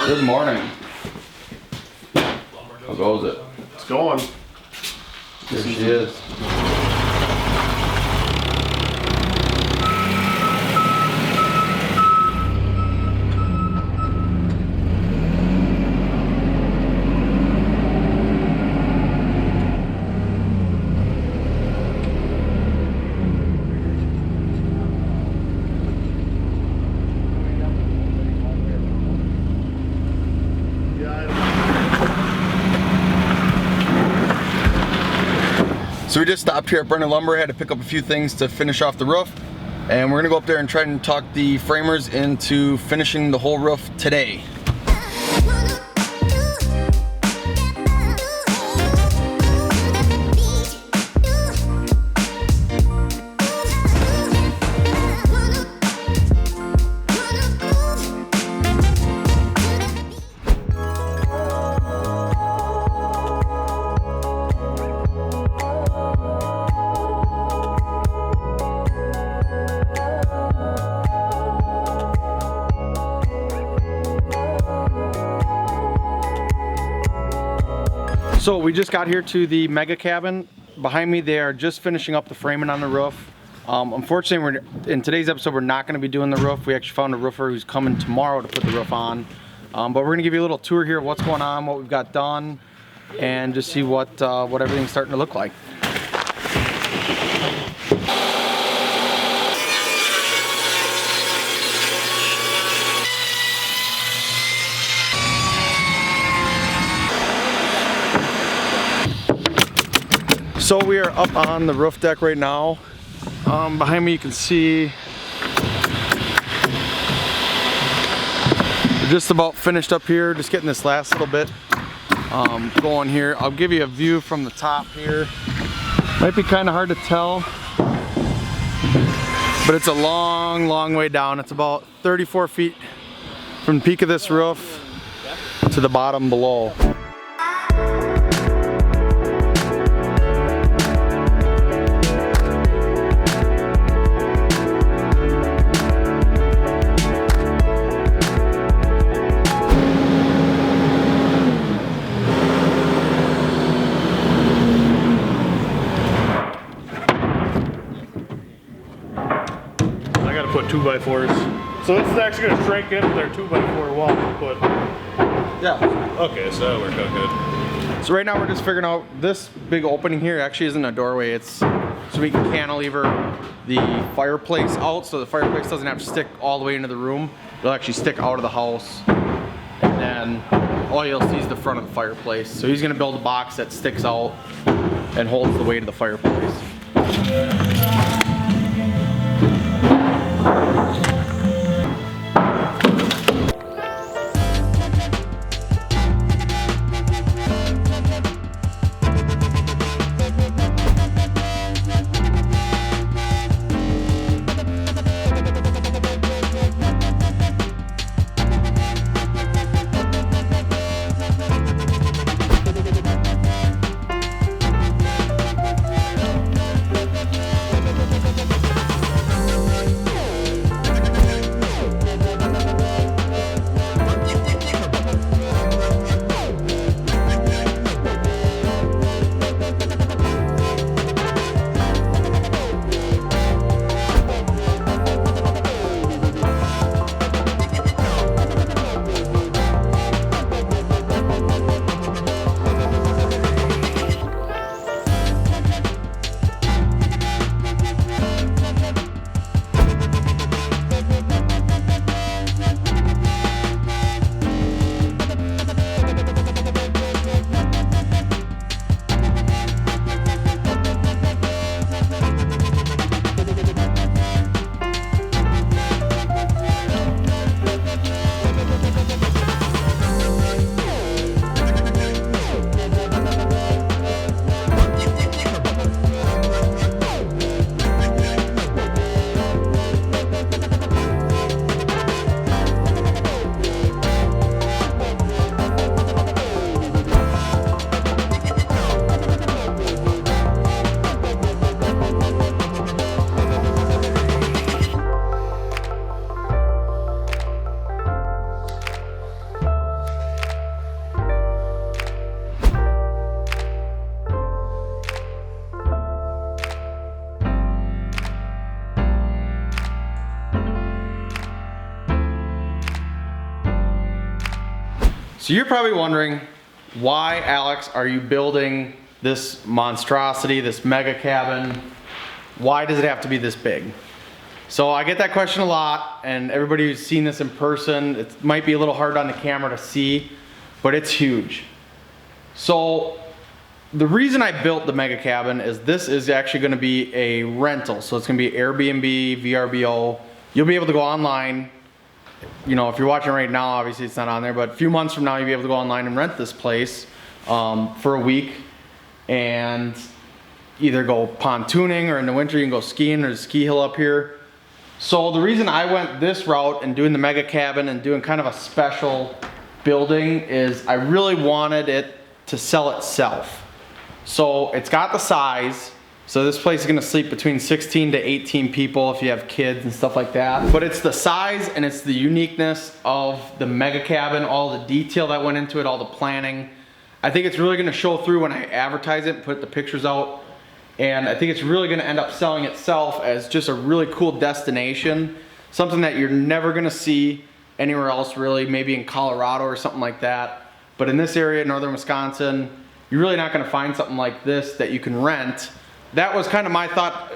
Good morning. How goes it? It's going. There she is. So we just stopped here at Brennan Lumber, had to pick up a few things to finish off the roof, and we're gonna go up there and try and talk the framers into finishing the whole roof today. So we just got here to the mega cabin. Behind me, they are just finishing up the framing on the roof. Unfortunately, in today's episode, we're not going to be doing the roof. We actually found a roofer who's coming tomorrow to put the roof on. But we're going to give you a little tour here of what's going on, what we've got done, and just see what everything's starting to look like. So we are up on the roof deck right now. Behind me you can see we're just about finished up here, just getting this last little bit going here. I'll give you a view from the top here. Might be kind of hard to tell, but it's a long way down. It's about 34 feet from the peak of this roof to the bottom below. Put 2x4s. So this is actually going to shrink into their 2x4 wall. But Yeah. okay, so that worked out good. So right now we're just figuring out this big opening here actually isn't a doorway. It's so we can cantilever the fireplace out so the fireplace doesn't have to stick all the way into the room. It'll actually stick out of the house. And then all you'll see is the front of the fireplace. So he's going to build a box that sticks out and holds the weight of the fireplace. So you're probably wondering, why, Alex, are you building this monstrosity, this mega cabin? Why does it have to be this big? So I get that question a lot, and everybody who's seen this in person, it might be a little hard on the camera to see, but it's huge. So the reason I built the mega cabin is this is actually going to be a rental. So it's going to be Airbnb, VRBO. You'll be able to go online. You know, if you're watching right now, obviously it's not on there, but a few months from now, you'll be able to go online and rent this place for a week and either go pontooning, or in the winter you can go skiing. There's a ski hill up here. So the reason I went this route and doing the mega cabin and doing kind of a special building is I really wanted it to sell itself. So it's got the size. So this place is gonna sleep between 16 to 18 people if you have kids and stuff like that. But it's the size and it's the uniqueness of the mega cabin, all the detail that went into it, all the planning. I think it's really gonna show through when I advertise it and put the pictures out. And I think it's really gonna end up selling itself as just a really cool destination. Something that you're never gonna see anywhere else really, maybe in Colorado or something like that. But in this area, northern Wisconsin, you're really not gonna find something like this that you can rent. That was kind of my thought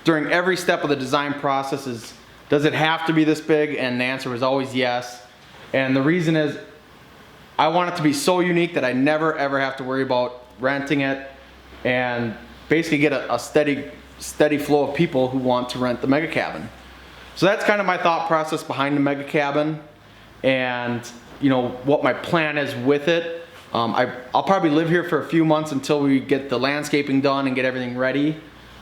during every step of the design process is, does it have to be this big? And the answer was always yes. And the reason is, I want it to be so unique that I never ever have to worry about renting it, and basically get a steady flow of people who want to rent the mega cabin. So that's kind of my thought process behind the mega cabin, and you know what my plan is with it. I'll probably live here for a few months until we get the landscaping done and get everything ready.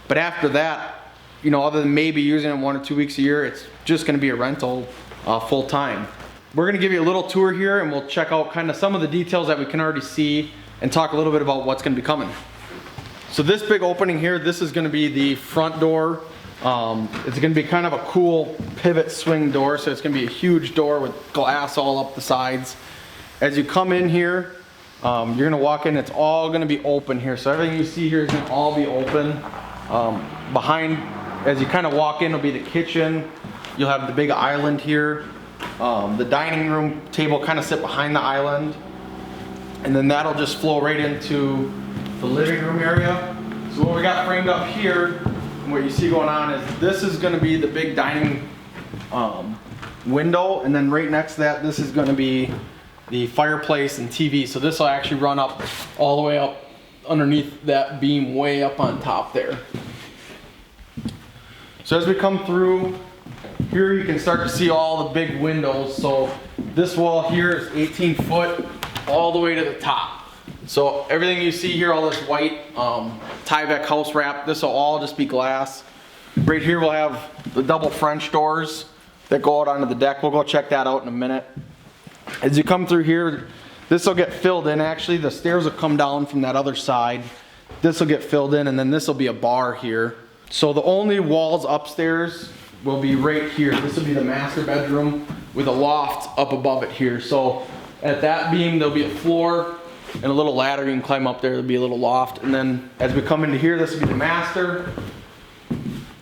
But after that, you know, other than maybe using it 1 or 2 weeks a year, it's just gonna be a rental full time. We're gonna give you a little tour here and we'll check out kind of some of the details that we can already see and talk a little bit about what's gonna be coming. So this big opening here, this is gonna be the front door. It's gonna be kind of a cool pivot swing door. So it's gonna be a huge door with glass all up the sides. As you come in here, you're gonna walk in, it's all gonna be open here. So everything you see here is gonna all be open. Behind, as you kind of walk in, will be the kitchen. You'll have the big island here. The dining room table kind of sit behind the island. And then that'll just flow right into the living room area. So what we got framed up here, and what you see going on is this is gonna be the big dining window. And then right next to that, this is gonna be the fireplace and TV. So this will actually run up all the way up underneath that beam way up on top there. So as we come through here, you can start to see all the big windows. So this wall here is 18 foot all the way to the top. So everything you see here, all this white Tyvek house wrap, this will all just be glass. Right here we'll have the double French doors that go out onto the deck. We'll go check that out in a minute. As you come through here, this will get filled in. Actually, the stairs will come down from that other side. This will get filled in, and then this will be a bar here. So the only walls upstairs will be right here. This will be the master bedroom with a loft up above it here. So at that beam, there'll be a floor and a little ladder you can climb up there. There'll be a little loft. And then as we come into here, this will be the master.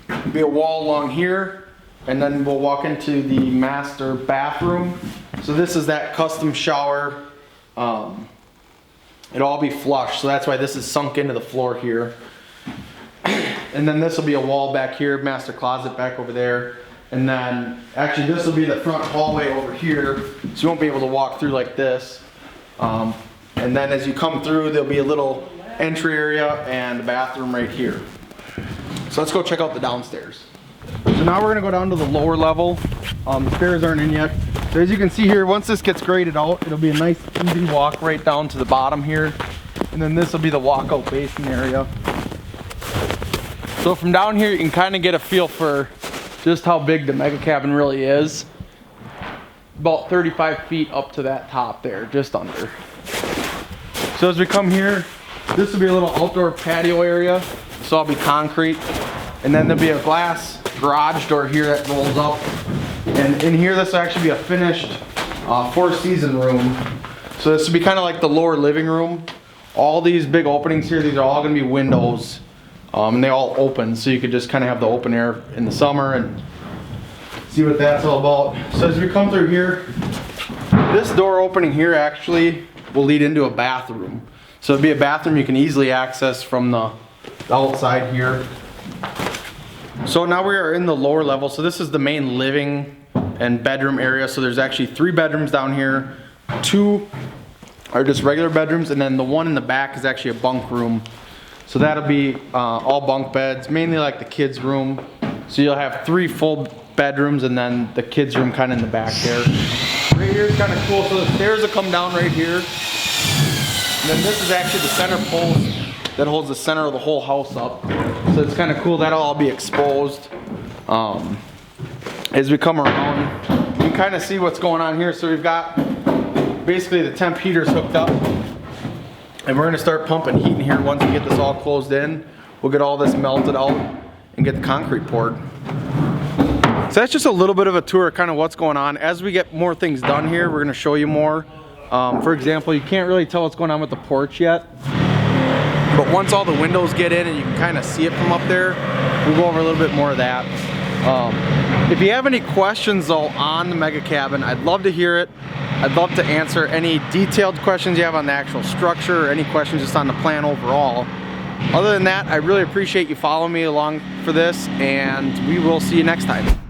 There'll be a wall along here. And then we'll walk into the master bathroom. So this is that custom shower. It'll all be flush, so that's why this is sunk into the floor here. And then this will be a wall back here, master closet back over there. And then actually this will be the front hallway over here, so you won't be able to walk through like this. And then as you come through, there'll be a little entry area and a bathroom right here. So let's go check out the downstairs. So now we're gonna go down to the lower level. The stairs aren't in yet. So as you can see here, once this gets graded out, it'll be a nice easy walk right down to the bottom here. And then this will be the walkout basin area. So from down here, you can kind of get a feel for just how big the mega cabin really is. About 35 feet up to that top there, just under. So as we come here, this will be a little outdoor patio area. So it'll be concrete. And then there'll be a glass garage door here that rolls up. And in here, this will actually be a finished 4-season room. So this will be kind of like the lower living room. All these big openings here, these are all gonna be windows. And they all open, so you could just kind of have the open air in the summer and see what that's all about. So as we come through here, This door opening here actually will lead into a bathroom. So it'll be a bathroom you can easily access from the outside here. So now we are in the lower level. So this is the main living and bedroom area. So there's actually 3 bedrooms down here. 2 are just regular bedrooms, and then the one in the back is actually a bunk room. So that'll be all bunk beds, mainly like the kids' room. So you'll have 3 full bedrooms and then the kids' room kind of in the back there. Right here is kind of cool. So the stairs will come down right here. And then this is actually the center post that holds the center of the whole house up. So it's kind of cool. That'll all be exposed. As we come around, you can kind of see what's going on here. So we've got basically the temp heaters hooked up, and we're gonna start pumping heat in here. Once we get this all closed in, we'll get all this melted out and get the concrete poured. So that's just a little bit of a tour of kind of what's going on. As we get more things done here, we're gonna show you more. For example, you can't really tell what's going on with the porch yet, but once all the windows get in and you can kind of see it from up there, we'll go over a little bit more of that. If you have any questions though on the mega cabin, I'd love to hear it. I'd love to answer any detailed questions you have on the actual structure, or any questions just on the plan overall. Other than that, I really appreciate you following me along for this, and we will see you next time.